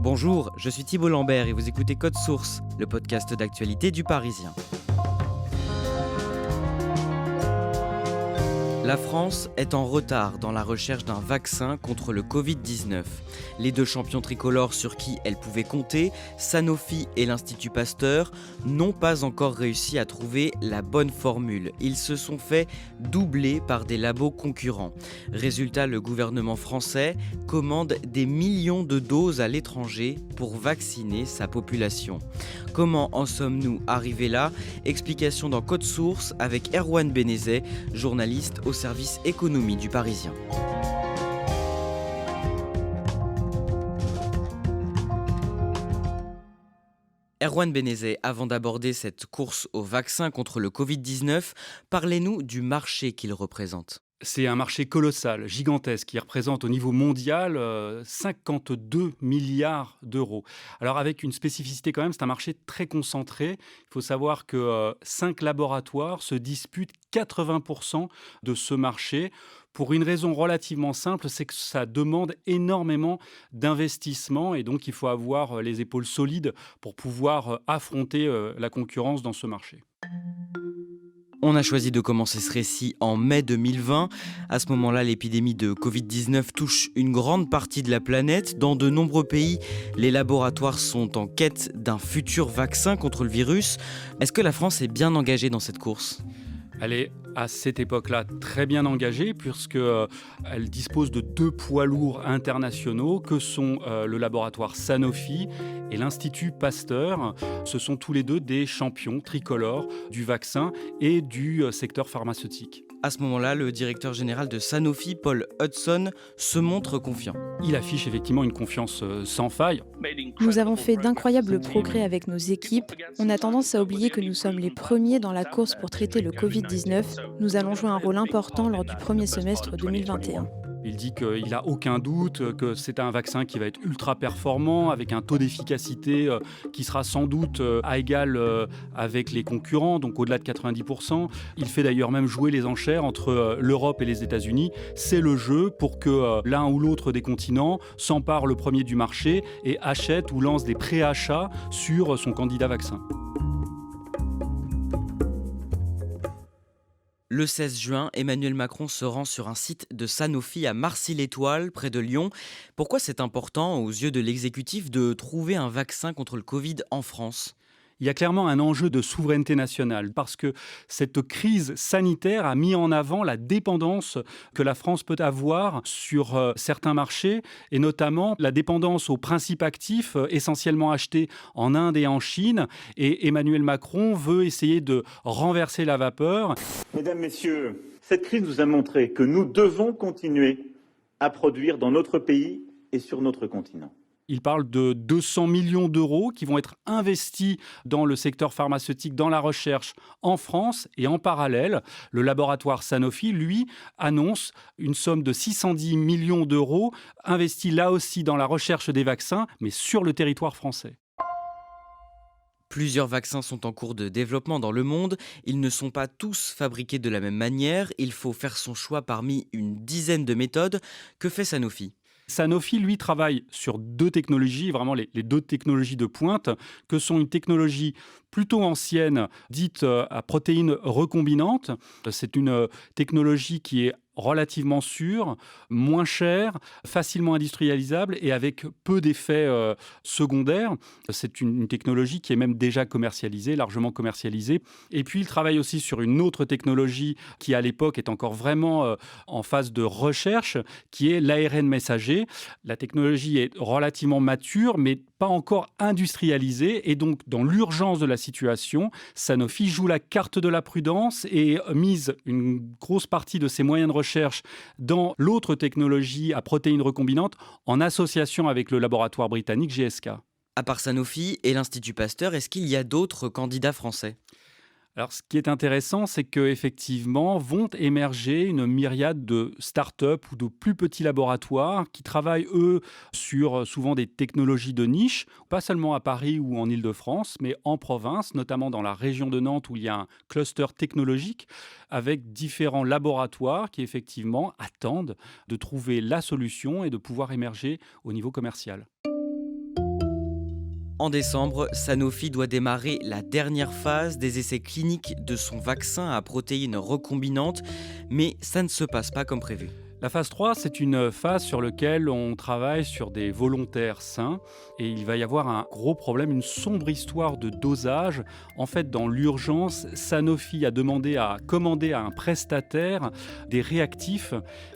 Bonjour, je suis Thibault Lambert et vous écoutez Code Source, le podcast d'actualité du Parisien. La France est en retard dans la recherche d'un vaccin contre le Covid-19. Les deux champions tricolores sur qui elle pouvait compter, Sanofi et l'Institut Pasteur, n'ont pas encore réussi à trouver la bonne formule. Ils se sont fait doubler par des labos concurrents. Résultat, le gouvernement français commande des millions de doses à l'étranger pour vacciner sa population. Comment en sommes-nous arrivés là ? Explication dans Code Source avec Erwan Benezet, journaliste au service économie du Parisien. Erwan Benezet, avant d'aborder cette course au vaccin contre le Covid-19, parlez-nous du marché qu'il représente. C'est un marché colossal, gigantesque, qui représente au niveau mondial 52 milliards d'euros. Alors avec une spécificité quand même, c'est un marché très concentré. Il faut savoir que 5 laboratoires se disputent 80% de ce marché. Pour une raison relativement simple, c'est que ça demande énormément d'investissement et donc il faut avoir les épaules solides pour pouvoir affronter la concurrence dans ce marché. On a choisi de commencer ce récit en mai 2020. À ce moment-là, l'épidémie de Covid-19 touche une grande partie de la planète. Dans de nombreux pays, les laboratoires sont en quête d'un futur vaccin contre le virus. Est-ce que la France est bien engagée dans cette course ? Elle est à cette époque-là très bien engagée puisqu'elle dispose de 2 poids lourds internationaux que sont le laboratoire Sanofi et l'Institut Pasteur. Ce sont tous les deux des champions tricolores du vaccin et du secteur pharmaceutique. À ce moment-là, le directeur général de Sanofi, Paul Hudson, se montre confiant. Il affiche effectivement une confiance sans faille. Nous avons fait d'incroyables progrès avec nos équipes. On a tendance à oublier que nous sommes les premiers dans la course pour traiter le Covid-19. Nous allons jouer un rôle important lors du premier semestre 2021. Il dit qu'il n'a aucun doute, que c'est un vaccin qui va être ultra performant, avec un taux d'efficacité qui sera sans doute à égal avec les concurrents, donc au-delà de 90%. Il fait d'ailleurs même jouer les enchères entre l'Europe et les États-Unis. C'est le jeu pour que l'un ou l'autre des continents s'empare le premier du marché et achète ou lance des préachats sur son candidat vaccin. Le 16 juin, Emmanuel Macron se rend sur un site de Sanofi à Marcy-l'Étoile, près de Lyon. Pourquoi c'est important, aux yeux de l'exécutif, de trouver un vaccin contre le Covid en France ? Il y a clairement un enjeu de souveraineté nationale parce que cette crise sanitaire a mis en avant la dépendance que la France peut avoir sur certains marchés et notamment la dépendance aux principes actifs essentiellement achetés en Inde et en Chine. Et Emmanuel Macron veut essayer de renverser la vapeur. Mesdames, Messieurs, cette crise nous a montré que nous devons continuer à produire dans notre pays et sur notre continent. Il parle de 200 millions d'euros qui vont être investis dans le secteur pharmaceutique, dans la recherche en France. Et en parallèle, le laboratoire Sanofi, lui, annonce une somme de 610 millions d'euros investis là aussi dans la recherche des vaccins, mais sur le territoire français. Plusieurs vaccins sont en cours de développement dans le monde. Ils ne sont pas tous fabriqués de la même manière. Il faut faire son choix parmi une dizaine de méthodes. Que fait Sanofi ? Sanofi, lui, travaille sur 2 technologies, vraiment les 2 technologies de pointe, que sont une technologie plutôt ancienne, dite à protéines recombinantes. C'est une technologie qui est relativement sûre, moins chère, facilement industrialisable et avec peu d'effets secondaires. C'est une technologie qui est même déjà commercialisée, largement commercialisée. Et puis, il travaille aussi sur une autre technologie qui, à l'époque, est encore vraiment en phase de recherche, qui est l'ARN messager. La technologie est relativement mature, mais pas encore industrialisée. Et donc, dans l'urgence de la situation, Sanofi joue la carte de la prudence et mise une grosse partie de ses moyens de recherche dans l'autre technologie à protéines recombinantes en association avec le laboratoire britannique GSK. À part Sanofi et l'Institut Pasteur, est-ce qu'il y a d'autres candidats français ? Alors, ce qui est intéressant, c'est qu'effectivement, vont émerger une myriade de start-up ou de plus petits laboratoires qui travaillent, eux, sur souvent des technologies de niche, pas seulement à Paris ou en Île-de-France, mais en province, notamment dans la région de Nantes où il y a un cluster technologique avec différents laboratoires qui, effectivement, attendent de trouver la solution et de pouvoir émerger au niveau commercial. En décembre, Sanofi doit démarrer la dernière phase des essais cliniques de son vaccin à protéines recombinantes, mais ça ne se passe pas comme prévu. La phase 3, c'est une phase sur laquelle on travaille sur des volontaires sains et il va y avoir un gros problème, une sombre histoire de dosage. En fait, dans l'urgence, Sanofi a demandé à commander à un prestataire des réactifs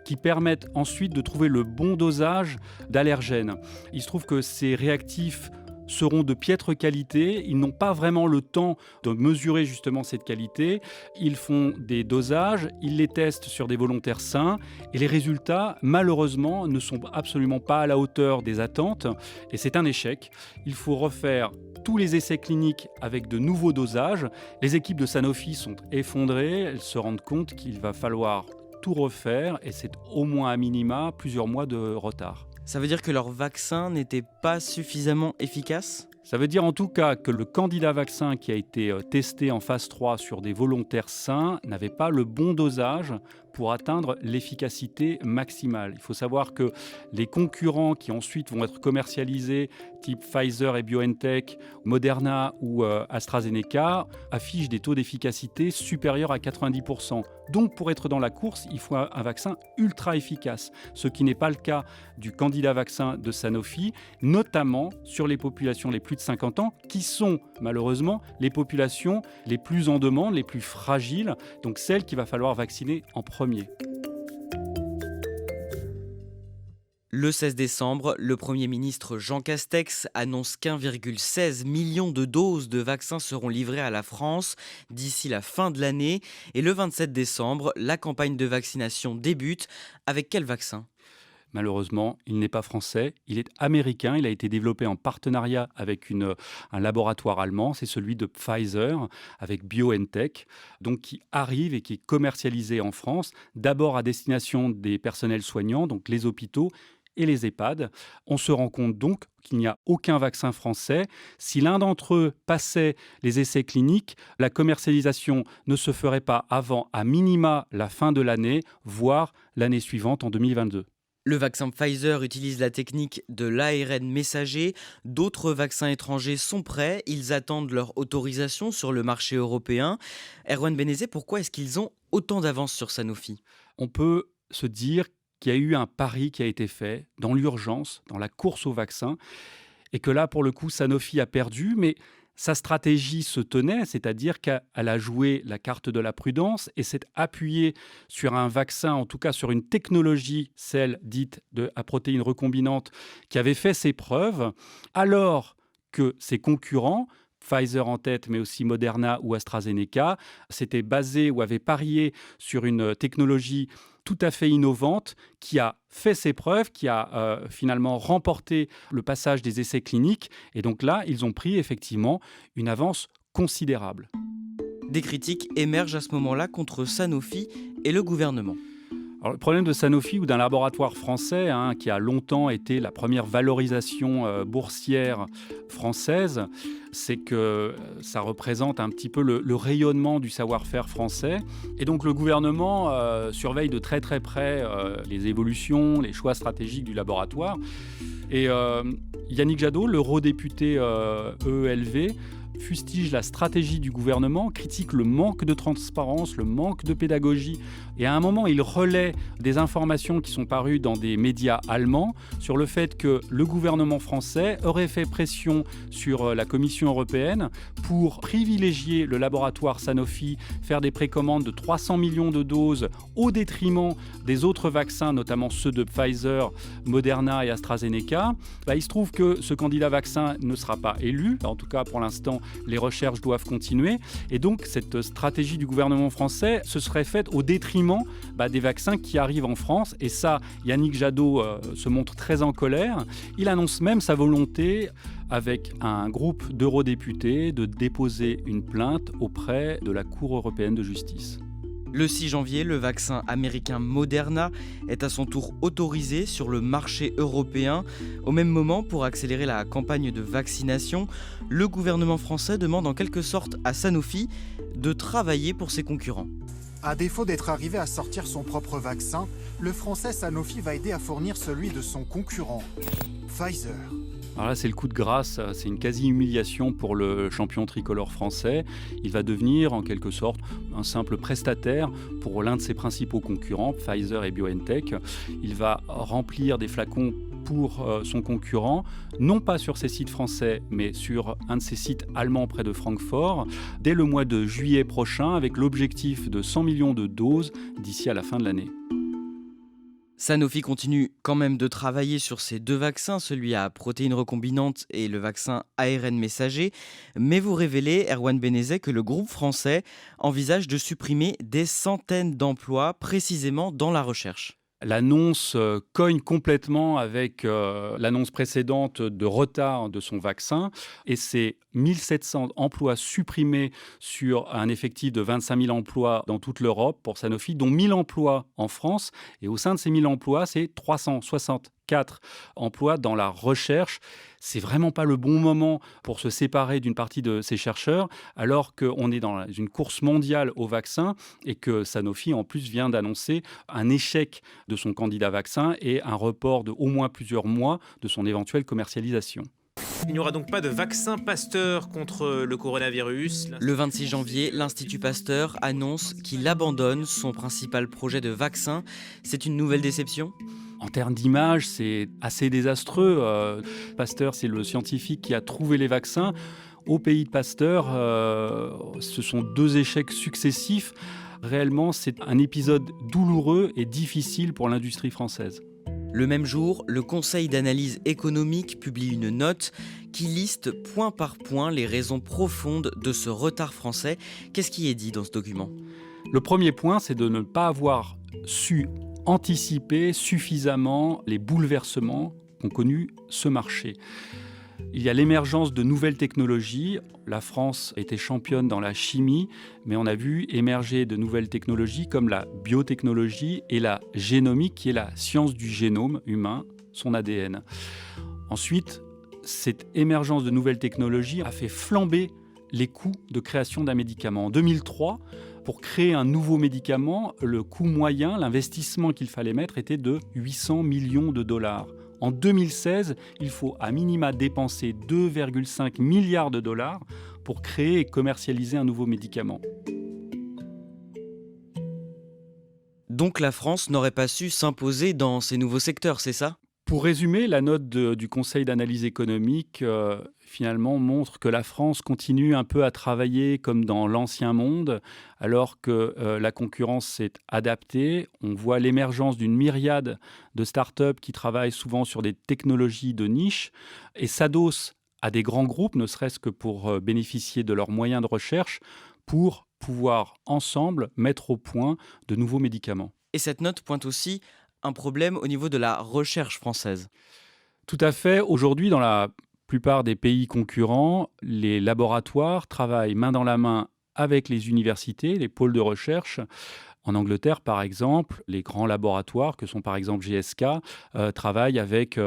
qui permettent ensuite de trouver le bon dosage d'allergènes. Il se trouve que ces réactifs seront de piètre qualité, ils n'ont pas vraiment le temps de mesurer justement cette qualité, ils font des dosages, ils les testent sur des volontaires sains et les résultats malheureusement ne sont absolument pas à la hauteur des attentes et c'est un échec. Il faut refaire tous les essais cliniques avec de nouveaux dosages. Les équipes de Sanofi sont effondrées, elles se rendent compte qu'il va falloir tout refaire et c'est au moins à minima plusieurs mois de retard. Ça veut dire que leur vaccin n'était pas suffisamment efficace ? Ça veut dire en tout cas que le candidat vaccin qui a été testé en phase 3 sur des volontaires sains n'avait pas le bon dosage pour atteindre l'efficacité maximale. Il faut savoir que les concurrents qui ensuite vont être commercialisés, type Pfizer et BioNTech, Moderna ou AstraZeneca, affichent des taux d'efficacité supérieurs à 90%. Donc pour être dans la course, il faut un vaccin ultra efficace, ce qui n'est pas le cas du candidat vaccin de Sanofi, notamment sur les populations les plus de 50 ans, qui sont malheureusement les populations les plus en demande, les plus fragiles, donc celles qu'il va falloir vacciner en premier. Le 16 décembre, le Premier ministre Jean Castex annonce qu'1,16 million de doses de vaccins seront livrées à la France d'ici la fin de l'année. Et le 27 décembre, la campagne de vaccination débute. Avec quel vaccin ? Malheureusement, il n'est pas français, il est américain, il a été développé en partenariat avec un laboratoire allemand, c'est celui de Pfizer avec BioNTech, donc qui arrive et qui est commercialisé en France, d'abord à destination des personnels soignants, donc les hôpitaux et les EHPAD. On se rend compte donc qu'il n'y a aucun vaccin français. Si l'un d'entre eux passait les essais cliniques, la commercialisation ne se ferait pas avant à minima la fin de l'année, voire l'année suivante en 2022. Le vaccin Pfizer utilise la technique de l'ARN messager. D'autres vaccins étrangers sont prêts. Ils attendent leur autorisation sur le marché européen. Erwan Benezet, pourquoi est-ce qu'ils ont autant d'avance sur Sanofi ? On peut se dire qu'il y a eu un pari qui a été fait dans l'urgence, dans la course au vaccin, et que là, pour le coup, Sanofi a perdu, mais sa stratégie se tenait, c'est-à-dire qu'elle a joué la carte de la prudence et s'est appuyée sur un vaccin, en tout cas sur une technologie, celle dite à protéines recombinantes, qui avait fait ses preuves, alors que ses concurrents, Pfizer en tête, mais aussi Moderna ou AstraZeneca, s'étaient basés ou avaient parié sur une technologie tout à fait innovante qui a fait ses preuves, qui a finalement remporté le passage des essais cliniques. Et donc là, ils ont pris effectivement une avance considérable. Des critiques émergent à ce moment-là contre Sanofi et le gouvernement. Alors, le problème de Sanofi ou d'un laboratoire français qui a longtemps été la première valorisation boursière française, c'est que ça représente un petit peu le rayonnement du savoir-faire français. Et donc le gouvernement surveille de très très près les évolutions, les choix stratégiques du laboratoire. Et Yannick Jadot, l'eurodéputé EELV, fustige la stratégie du gouvernement, critique le manque de transparence, le manque de pédagogie. Et à un moment, il relaie des informations qui sont parues dans des médias allemands sur le fait que le gouvernement français aurait fait pression sur la Commission européenne pour privilégier le laboratoire Sanofi, faire des précommandes de 300 millions de doses au détriment des autres vaccins, notamment ceux de Pfizer, Moderna et AstraZeneca. Il se trouve que ce candidat vaccin ne sera pas élu. En tout cas, pour l'instant, les recherches doivent continuer. Et donc, cette stratégie du gouvernement français se serait faite au détriment des vaccins qui arrivent en France. Et ça, Yannick Jadot se montre très en colère. Il annonce même sa volonté, avec un groupe d'eurodéputés, de déposer une plainte auprès de la Cour européenne de justice. Le 6 janvier, le vaccin américain Moderna est à son tour autorisé sur le marché européen. Au même moment, pour accélérer la campagne de vaccination, le gouvernement français demande en quelque sorte à Sanofi de travailler pour ses concurrents. À défaut d'être arrivé à sortir son propre vaccin, le français Sanofi va aider à fournir celui de son concurrent, Pfizer. Alors là, c'est le coup de grâce, c'est une quasi-humiliation pour le champion tricolore français. Il va devenir en quelque sorte un simple prestataire pour l'un de ses principaux concurrents, Pfizer et BioNTech. Il va remplir des flacons pour son concurrent, non pas sur ses sites français, mais sur un de ses sites allemands près de Francfort, dès le mois de juillet prochain, avec l'objectif de 100 millions de doses d'ici à la fin de l'année. Sanofi continue quand même de travailler sur ces 2 vaccins, celui à protéines recombinantes et le vaccin ARN messager. Mais vous révélez, Erwan Benezet, que le groupe français envisage de supprimer des centaines d'emplois précisément dans la recherche. L'annonce cogne complètement avec l'annonce précédente de retard de son vaccin et c'est 1700 emplois supprimés sur un effectif de 25 000 emplois dans toute l'Europe pour Sanofi, dont 1000 emplois en France. Et au sein de ces 1000 emplois, c'est 364 emplois dans la recherche. C'est vraiment pas le bon moment pour se séparer d'une partie de ces chercheurs, alors qu'on est dans une course mondiale au vaccin et que Sanofi, en plus, vient d'annoncer un échec de son candidat vaccin et un report de au moins plusieurs mois de son éventuelle commercialisation. Il n'y aura donc pas de vaccin Pasteur contre le coronavirus. Le 26 janvier, l'Institut Pasteur annonce qu'il abandonne son principal projet de vaccin. C'est une nouvelle déception ? En termes d'image, c'est assez désastreux. Pasteur, c'est le scientifique qui a trouvé les vaccins. Au pays de Pasteur, ce sont 2 échecs successifs. Réellement, c'est un épisode douloureux et difficile pour l'industrie française. Le même jour, le Conseil d'analyse économique publie une note qui liste point par point les raisons profondes de ce retard français. Qu'est-ce qui est dit dans ce document ? Le premier point, c'est de ne pas avoir su anticiper suffisamment les bouleversements qu'ont connus ce marché. Il y a l'émergence de nouvelles technologies. La France était championne dans la chimie, mais on a vu émerger de nouvelles technologies comme la biotechnologie et la génomique, qui est la science du génome humain, son ADN. Ensuite, cette émergence de nouvelles technologies a fait flamber les coûts de création d'un médicament. En 2003, pour créer un nouveau médicament, le coût moyen, l'investissement qu'il fallait mettre était de 800 millions de dollars. En 2016, il faut à minima dépenser 2,5 milliards de dollars pour créer et commercialiser un nouveau médicament. Donc la France n'aurait pas su s'imposer dans ces nouveaux secteurs, c'est ça ? Pour résumer, la note du Conseil d'analyse économique finalement montre que la France continue un peu à travailler comme dans l'ancien monde, alors que la concurrence s'est adaptée. On voit l'émergence d'une myriade de start-up qui travaillent souvent sur des technologies de niche et s'adossent à des grands groupes, ne serait-ce que pour bénéficier de leurs moyens de recherche, pour pouvoir ensemble mettre au point de nouveaux médicaments. Et cette note pointe aussi un problème au niveau de la recherche française. Tout à fait. Aujourd'hui, dans la plupart des pays concurrents, les laboratoires travaillent main dans la main avec les universités, les pôles de recherche. En Angleterre, par exemple, les grands laboratoires, que sont par exemple GSK, travaillent avec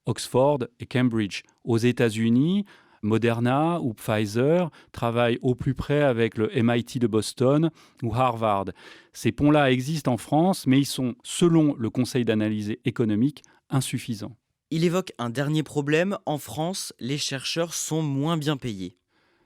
Oxford et Cambridge. Aux États-Unis, Moderna ou Pfizer travaillent au plus près avec le MIT de Boston ou Harvard. Ces ponts-là existent en France, mais ils sont, selon le Conseil d'analyse économique, insuffisants. Il évoque un dernier problème. En France, les chercheurs sont moins bien payés.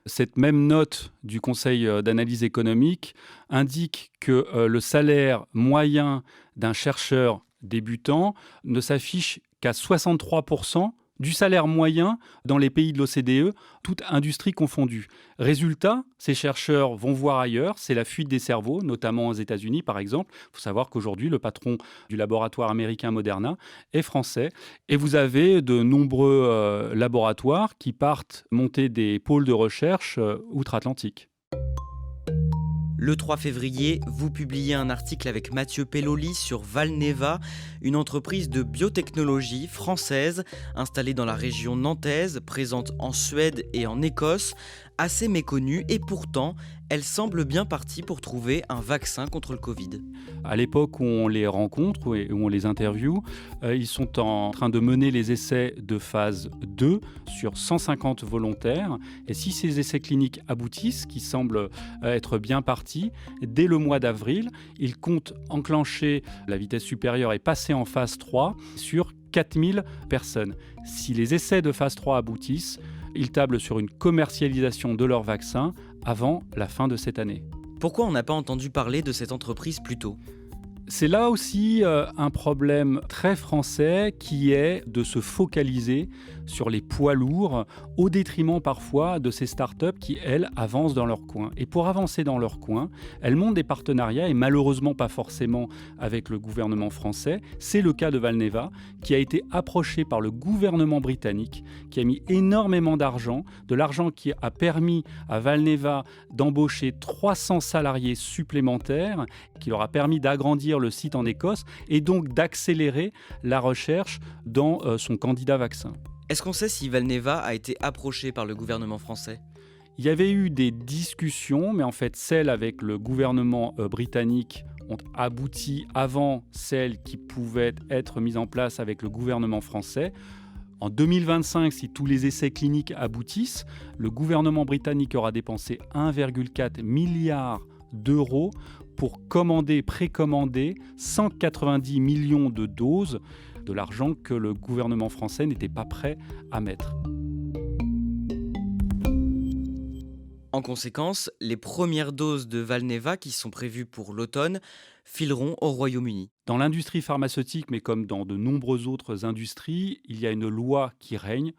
Cette même note du Conseil d'analyse économique indique que le salaire moyen d'un chercheur débutant ne s'affiche qu'à 63% du salaire moyen dans les pays de l'OCDE, toute industrie confondue. Résultat, ces chercheurs vont voir ailleurs, c'est la fuite des cerveaux, notamment aux États-Unis par exemple. Il faut savoir qu'aujourd'hui, le patron du laboratoire américain Moderna est français. Et vous avez de nombreux laboratoires qui partent monter des pôles de recherche outre-Atlantique. Le 3 février, vous publiez un article avec Mathieu Pelloli sur Valneva, une entreprise de biotechnologie française installée dans la région nantaise, présente en Suède et en Écosse, assez méconnue et pourtant, elle semble bien partie pour trouver un vaccin contre le Covid. À l'époque où on les rencontre et où on les interviewe, ils sont en train de mener les essais de phase 2 sur 150 volontaires. Et si ces essais cliniques aboutissent, qui semblent être bien partis, dès le mois d'avril, ils comptent enclencher la vitesse supérieure et passer en phase 3 sur 4000 personnes. Si les essais de phase 3 aboutissent, ils tablent sur une commercialisation de leur vaccin avant la fin de cette année. Pourquoi on n'a pas entendu parler de cette entreprise plus tôt ? C'est là aussi un problème très français qui est de se focaliser sur les poids lourds au détriment parfois de ces startups qui, elles, avancent dans leur coin. Et pour avancer dans leur coin, elles montent des partenariats et malheureusement pas forcément avec le gouvernement français. C'est le cas de Valneva qui a été approché par le gouvernement britannique qui a mis énormément d'argent, de l'argent qui a permis à Valneva d'embaucher 300 salariés supplémentaires, qui leur a permis d'agrandir le site en Écosse et donc d'accélérer la recherche dans son candidat vaccin. Est-ce qu'on sait si Valneva a été approché par le gouvernement français ? Il y avait eu des discussions, mais en fait celles avec le gouvernement britannique ont abouti avant celles qui pouvaient être mises en place avec le gouvernement français. En 2025, si tous les essais cliniques aboutissent, le gouvernement britannique aura dépensé 1,4 milliard d'euros pour précommander 190 millions de doses, de l'argent que le gouvernement français n'était pas prêt à mettre. En conséquence, les premières doses de Valneva qui sont prévues pour l'automne fileront au Royaume-Uni. Dans l'industrie pharmaceutique, mais comme dans de nombreuses autres industries, il y a une loi qui règne.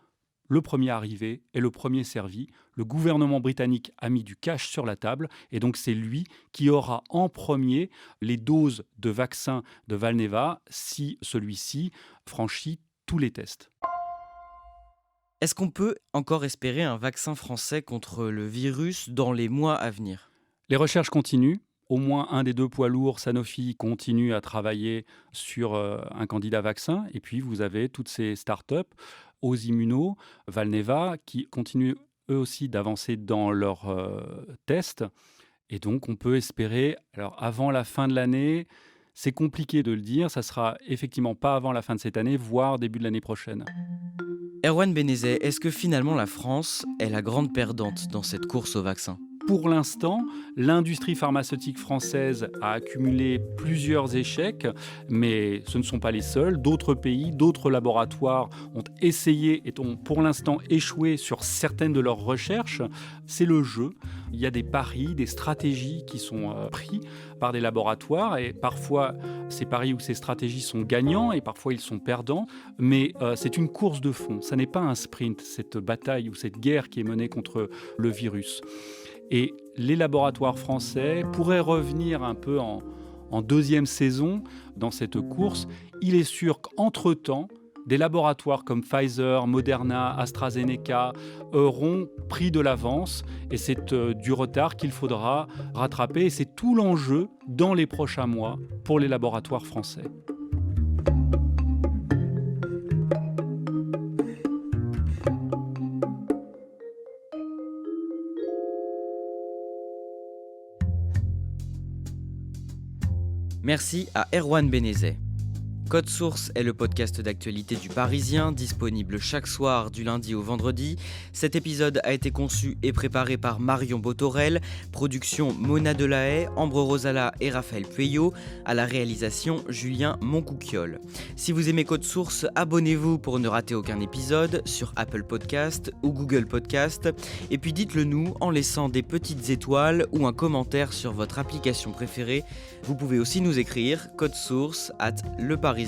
Le premier arrivé est le premier servi. Le gouvernement britannique a mis du cash sur la table et donc c'est lui qui aura en premier les doses de vaccin de Valneva si celui-ci franchit tous les tests. Est-ce qu'on peut encore espérer un vaccin français contre le virus dans les mois à venir ? Les recherches continuent. Au moins un des deux poids lourds, Sanofi, continue à travailler sur un candidat vaccin. Et puis vous avez toutes ces startups, Osimmuno, Valneva, qui continuent eux aussi d'avancer dans leurs tests. Et donc on peut espérer, alors avant la fin de l'année, c'est compliqué de le dire, ça sera effectivement pas avant la fin de cette année, voire début de l'année prochaine. Erwan Benezet, est-ce que finalement la France est la grande perdante dans cette course au vaccin ? Pour l'instant, l'industrie pharmaceutique française a accumulé plusieurs échecs, mais ce ne sont pas les seuls. D'autres pays, d'autres laboratoires ont essayé et ont pour l'instant échoué sur certaines de leurs recherches. C'est le jeu. Il y a des paris, des stratégies qui sont pris par des laboratoires et parfois ces paris ou ces stratégies sont gagnants et parfois ils sont perdants. Mais c'est une course de fond. Ça n'est pas un sprint, cette bataille ou cette guerre qui est menée contre le virus. Et les laboratoires français pourraient revenir un peu en deuxième saison dans cette course. Il est sûr qu'entre-temps, des laboratoires comme Pfizer, Moderna, AstraZeneca auront pris de l'avance et c'est du retard qu'il faudra rattraper. Et c'est tout l'enjeu dans les prochains mois pour les laboratoires français. Merci à Erwan Benezet. Code Source est le podcast d'actualité du Parisien, disponible chaque soir du lundi au vendredi. Cet épisode a été conçu et préparé par Marion Botorel, production Mona Delahaye, Ambre Rosala et Raphaël Pueyo, à la réalisation Julien Moncouquiol. Si vous aimez Code Source, abonnez-vous pour ne rater aucun épisode sur Apple Podcast ou Google Podcast. Et puis dites-le nous en laissant des petites étoiles ou un commentaire sur votre application préférée. Vous pouvez aussi nous écrire codesource@leparisien.fr.